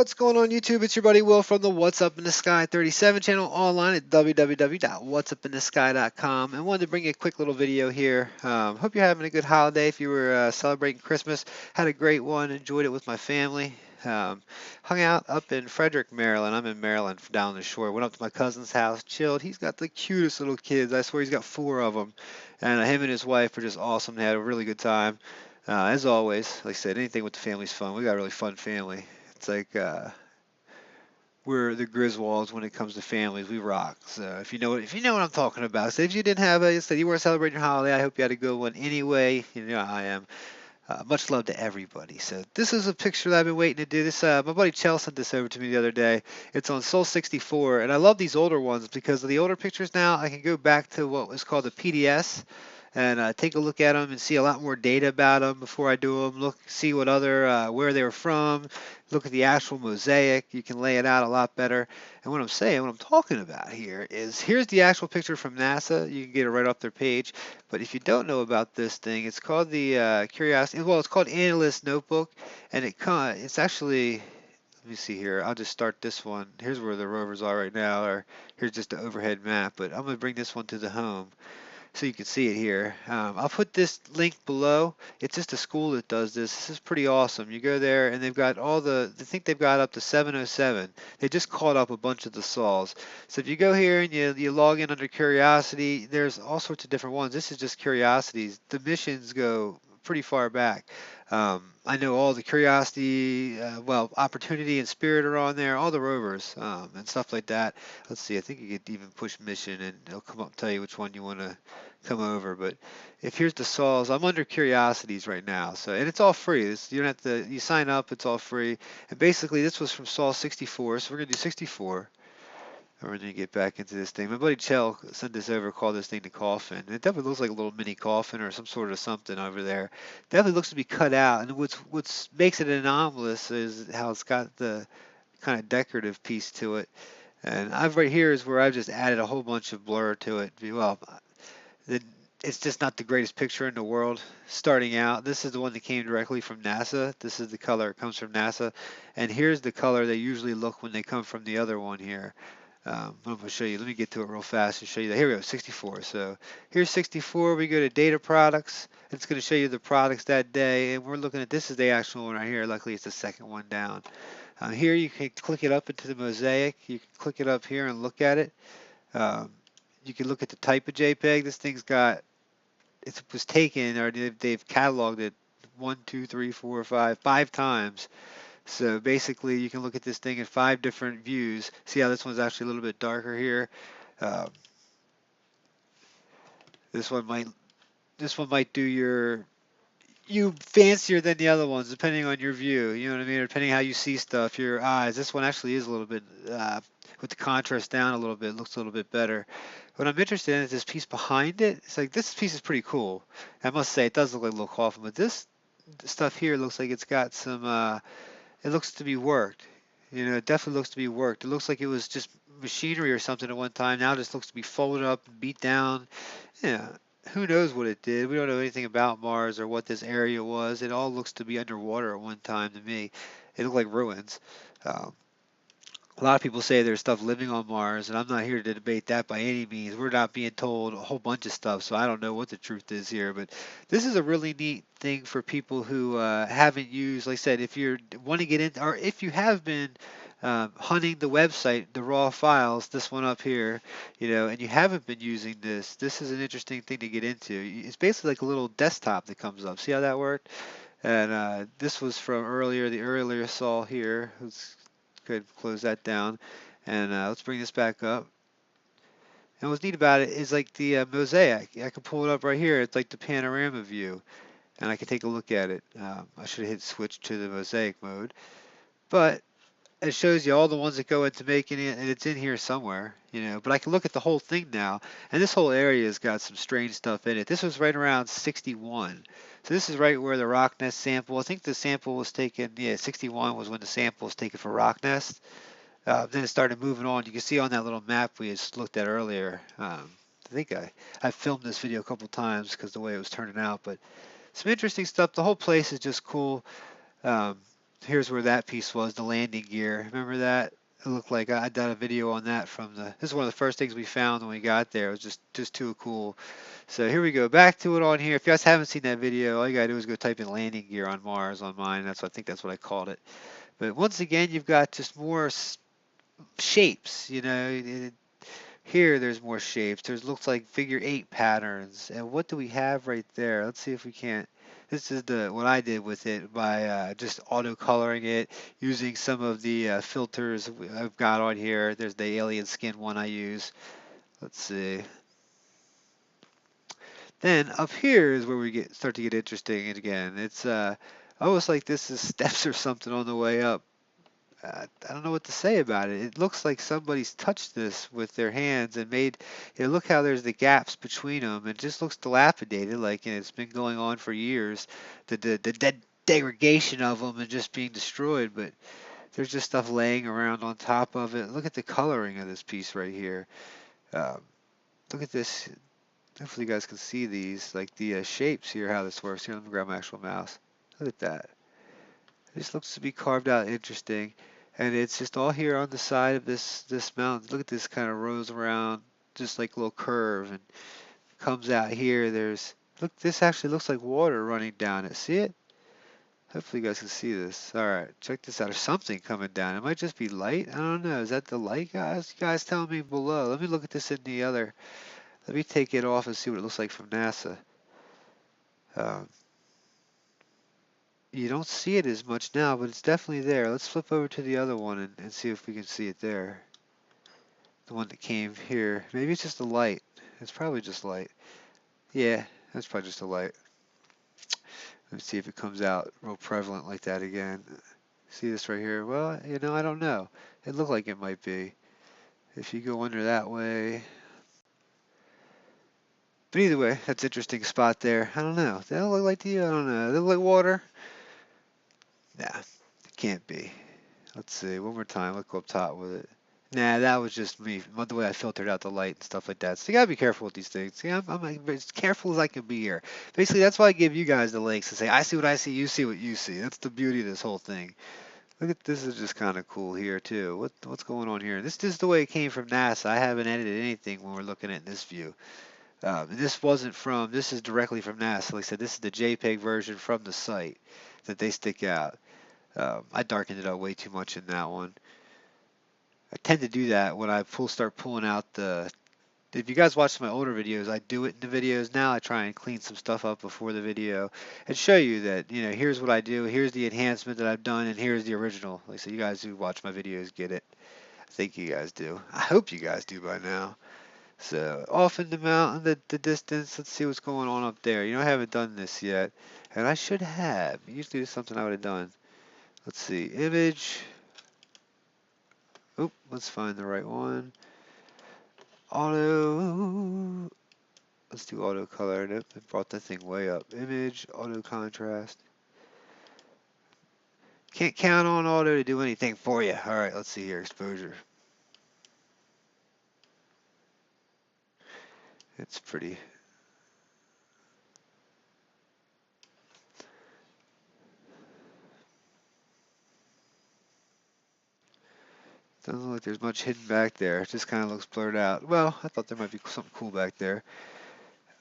What's going on YouTube? It's your buddy Will from the What's Up in the Sky 37 channel online at www.whatsupinthesky.com, and wanted to bring you a quick little video here. Hope you're having a good holiday. If you were celebrating Christmas, had a great one, enjoyed it with my family. Hung out up in Frederick, Maryland. I'm in Maryland down the shore. Went up to my cousin's house, chilled. He's got the cutest little kids. I swear he's got four of them. And him and his wife are just awesome. They had a really good time. As always, like I said, anything with the family's fun. We got a really fun family. It's like we're the Griswolds when it comes to families. We rock. So if you know what I'm talking about. So if you didn't have it, said you weren't celebrating your holiday, I hope you had a good one anyway. You know how I am. Much love to everybody. So this is a picture that I've been waiting to do. This my buddy Chell sent this over to me the other day. It's on Soul 64, and I love these older ones because of the older pictures now. I can go back to what was called the PDS and take a look at them and see a lot more data about them before I do them. Look, see what other where they were from. Look at the actual mosaic. You can lay it out a lot better. And what I'm saying, what I'm talking about here is here's the actual picture from NASA. You can get it right off their page. But if you don't know about this thing, it's called the Curiosity. Well, it's called Analyst Notebook, and it's actually. Let me see here. I'll just start this one. Here's where the rovers are right now, or here's just the overhead map. But I'm going to bring this one to the home so you can see it here. I'll put this link below. It's just a school that does this. This is pretty awesome. You go there and they've got I think they've got up to 707. They just caught up a bunch of the sols. So if you go here and you log in under Curiosity, there's all sorts of different ones. This is just Curiosities. The missions go pretty far back. I know all the Curiosity, well, Opportunity and Spirit are on there, all the rovers and stuff like that. Let's see, I think you could even push mission and it'll come up and tell you which one you want to come over. But if here's the sols, I'm under Curiosities right now. So, and it's all free. You don't have to, you sign up, it's all free. And basically this was from Sol 64, so we're going to do 64. And we're going to get back into this thing. My buddy Chell sent this over, called this thing the Coffin. And it definitely looks like a little mini coffin or some sort of something over there. Definitely looks to be cut out. And what's makes it anomalous is how it's got the kind of decorative piece to it. And I've right here is where I've just added a whole bunch of blur to it. Well, the, it's just not the greatest picture in the world starting out. This is the one that came directly from NASA. This is the color it comes from NASA. And here's the color they usually look when they come from the other one here. I'm going to show you. Let me get to it real fast and show you that. Here we go, 64. So here's 64. We go to data products. It's going to show you the products that day. And we're looking at this is the actual one right here. Luckily, it's the second one down. Here you can click it up into the mosaic. You can click it up here and look at it. Um, you can look at the type of JPEG. This thing's got, it was taken, or they've cataloged it 1, 2, 3, 4, 5 times. So basically, you can look at this thing in 5 different views. See how this one's actually a little bit darker here. Um, this one might do you fancier than the other ones, depending on your view. You know what I mean? Or depending how you see stuff, your eyes. This one actually is a little bit with the contrast down a little bit. Looks a little bit better. What I'm interested in is this piece behind it. It's like this piece is pretty cool. I must say it does look like a little coffin, but this stuff here looks like it's got some. It looks to be worked. You know, it definitely looks to be worked. It looks like it was just machinery or something at one time. Now it just looks to be folded up and beat down. Yeah, who knows what it did? We don't know anything about Mars or what this area was. It all looks to be underwater at one time to me. It looked like ruins. Um, a lot of people say there's stuff living on Mars, and I'm not here to debate that by any means. We're not being told a whole bunch of stuff, so I don't know what the truth is here. But this is a really neat thing for people who haven't used, like I said, if you want to get in, or if you have been hunting the website, the raw files, this one up here, you know, and you haven't been using this, this is an interesting thing to get into. It's basically like a little desktop that comes up. See how that worked? And this was from earlier, the earlier saw here. Let's go ahead and close that down. And let's bring this back up. And what's neat about it is like the mosaic. I can pull it up right here. It's like the panorama view. And I can take a look at it. I should have hit switch to the mosaic mode. But it shows you all the ones that go into making it, and it's in here somewhere, you know. But I can look at the whole thing now, and this whole area has got some strange stuff in it. This was right around 61. So this is right where the rock nest sample, I think the sample was taken, yeah, 61 was when the sample was taken for rock nest. Then it started moving on. You can see on that little map we just looked at earlier. I think I filmed this video a couple times because the way it was turning out. But some interesting stuff. The whole place is just cool. Um, Here's where that piece was, the landing gear. Remember that? It looked like I done a video on that from the. This is one of the first things we found when we got there. It was just too cool. So here we go, back to it on here. If you guys haven't seen that video, all you gotta do is go type in landing gear on Mars on mine. I think that's what I called it. But once again, you've got just more shapes. Here there's more shapes. There's looks like figure eight patterns. And what do we have right there? Let's see if we can't. This is the what I did with it by just auto coloring it using some of the filters I've got on here. There's the alien skin one I use. Let's see. Then up here is where we start to get interesting again. It's almost like this is steps or something on the way up. I don't know what to say about it. It looks like somebody's touched this with their hands and made. Look how there's the gaps between them. It just looks dilapidated, like it's been going on for years. The dead degradation of them and just being destroyed. But there's just stuff laying around on top of it. Look at the coloring of this piece right here. Um, Look at this. Hopefully you guys can see these, like the shapes here, how this works. Here, let me grab my actual mouse. Look at that. This looks to be carved out interesting. And it's just all here on the side of this mountain. Look at this kind of rows around, just like a little curve, and comes out here. Look, this actually looks like water running down it. See it? Hopefully you guys can see this. All right, check this out. There's something coming down. It might just be light. I don't know. Is that the light, guys? You guys tell me below. Let me look at this in the other. Let me take it off and see what it looks like from NASA. Um, You don't see it as much now, but it's definitely there. Let's flip over to the other one and see if we can see it there. The one that came here. Maybe it's just a light. It's probably just light. Yeah, that's probably just a light. Let's see if it comes out real prevalent like that again. See this right here? Well, I don't know. It looked like it might be. If you go under that way. But either way, that's an interesting spot there. I don't know. Does that look like to you? I don't know. Does it look like water? Nah, it can't be. Let's see, one more time. Let's go up top with it. Nah, that was just me. The way I filtered out the light and stuff like that. So you gotta be careful with these things. Yeah, I'm like, as careful as I can be here. Basically, that's why I give you guys the links to say, I see what I see, you see what you see. That's the beauty of this whole thing. Look at this is just kind of cool here too. What's going on here? This is the way it came from NASA. I haven't edited anything when we're looking at this view. This wasn't from. This is directly from NASA. Like I said, this is the JPEG version from the site that they stick out. I darkened it up way too much in that one. I tend to do that when I start pulling out the. If you guys watch my older videos, I do it in the videos now. I try and clean some stuff up before the video and show you that, here's what I do, here's the enhancement that I've done, and here's the original. Like I said, you guys who watch my videos get it. I think you guys do. I hope you guys do by now. So off in the mountain, the distance, let's see what's going on up there. I haven't done this yet, and I should have. Usually it's something I would have done. Let's see, image. Oh, let's find the right one. Auto. Let's do auto color. Nope, it brought that thing way up. Image, auto contrast. Can't count on auto to do anything for you. All right, let's see here. Exposure. It's pretty. Doesn't look like there's much hidden back there. It just kind of looks blurred out. Well, I thought there might be something cool back there.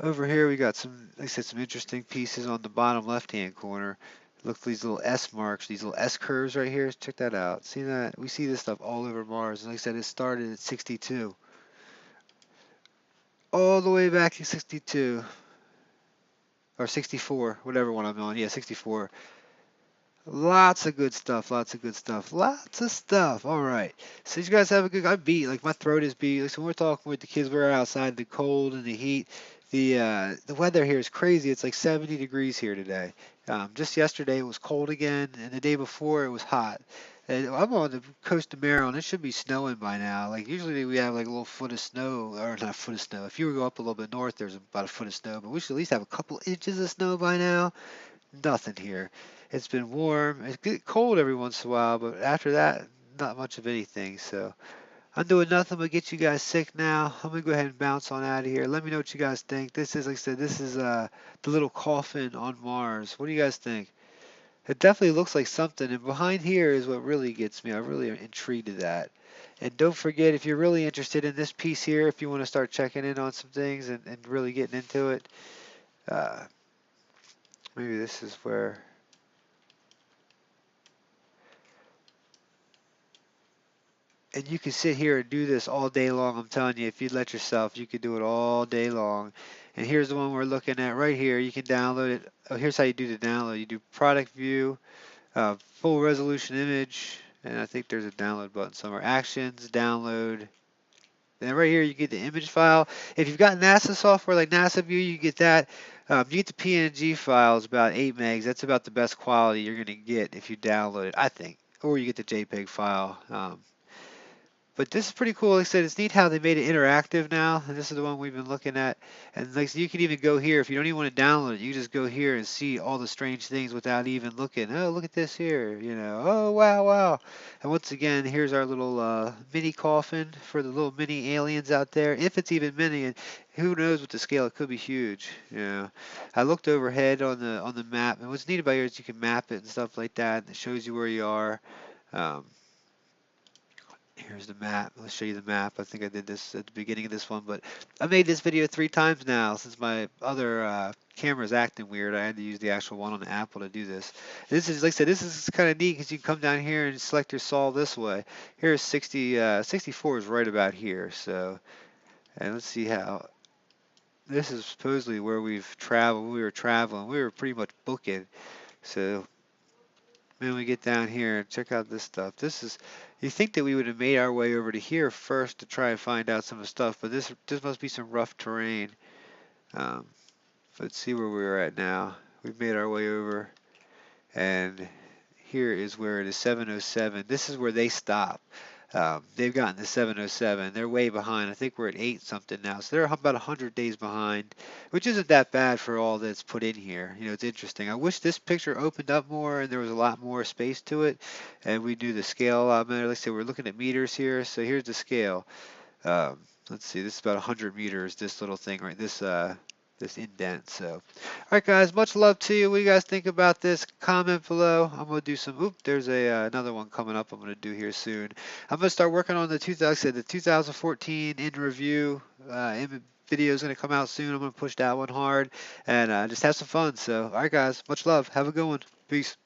Over here we got like I said, some interesting pieces on the bottom left-hand corner. Look at these little S marks, these little S curves right here. Check that out. See that? We see this stuff all over Mars. And like I said, it started at 62. All the way back to 62. Or 64, whatever one I'm on. Yeah, 64. Lots of good stuff, lots of good stuff, lots of stuff. All right. So you guys have a good. I'm beat. Like my throat is beat. Like so when we're talking with the kids, we're outside the cold and the heat. The weather here is crazy. It's like 70 degrees here today. Just yesterday it was cold again, and the day before it was hot. And I'm on the coast of Maryland. It should be snowing by now. Like usually we have like a little foot of snow, or not a foot of snow. If you were to go up a little bit north, there's about a foot of snow. But we should at least have a couple inches of snow by now. Nothing here. It's been warm. It's get cold every once in a while, but after that, not much of anything. So I'm doing nothing but get you guys sick now. I'm gonna go ahead and bounce on out of here. Let me know what you guys think. This is, like I said, this is the little coffin on Mars. What do you guys think? It definitely looks like something, and behind here is what really gets me. I really am intrigued to that. And don't forget, if you're really interested in this piece here, if you want to start checking in on some things and really getting into it, uh, maybe this is where, and you can sit here and do this all day long. I'm telling you, if you let yourself, you could do it all day long. And here's the one we're looking at right here. You can download it. Oh, here's how you do the download. You do product view, full resolution image, and I think there's a download button somewhere. Actions, download. And right here, you get the image file. If you've got NASA software like NASA View, you get that. You get the PNG files, about 8 megs. That's about the best quality you're going to get if you download it, I think. Or you get the JPEG file. But this is pretty cool. Like I said, it's neat how they made it interactive now. And this is the one we've been looking at. And like so you can even go here if you don't even want to download it. You just go here and see all the strange things without even looking. Oh, look at this here. You know. Oh, wow, wow. And once again, here's our little mini coffin for the little mini aliens out there. If it's even mini, and who knows with the scale, it could be huge. You know. I looked overhead on the map, and what's neat about here is you can map it and stuff like that. And it shows you where you are. Um, Here's the map. Let's show you the map. I think I did this at the beginning of this one, but I made this video 3 times now since my other camera is acting weird. I had to use the actual one on the Apple to do this. This is, like I said, this is kind of neat because you can come down here and select your saw this way. Here's 64 is right about here. So, and let's see how. This is supposedly where we've traveled. We were traveling. We were pretty much booking. So then we get down here and check out this stuff. This is, you think that we would have made our way over to here first to try and find out some of the stuff, but this must be some rough terrain. Um, let's see where we're at now. We've made our way over, and here is where it is 707. This is where they stop. They've gotten to 707. They're way behind. I think we're at 8 something now. So they're about 100 days behind, which isn't that bad for all that's put in here. You know, it's interesting. I wish this picture opened up more and there was a lot more space to it, and we do the scale a lot better. Like I said, we're looking at meters here. So here's the scale. Um, let's see, this is about 100 meters, this little thing, right? This indent. So, all right, guys, much love to you. What do you guys think about this? Comment below. I'm gonna do some. Oop, there's another one coming up. I'm gonna do here soon. I'm gonna start working on the 2014 in review. Video is gonna come out soon. I'm gonna push that one hard and just have some fun. So, all right, guys, much love. Have a good one. Peace.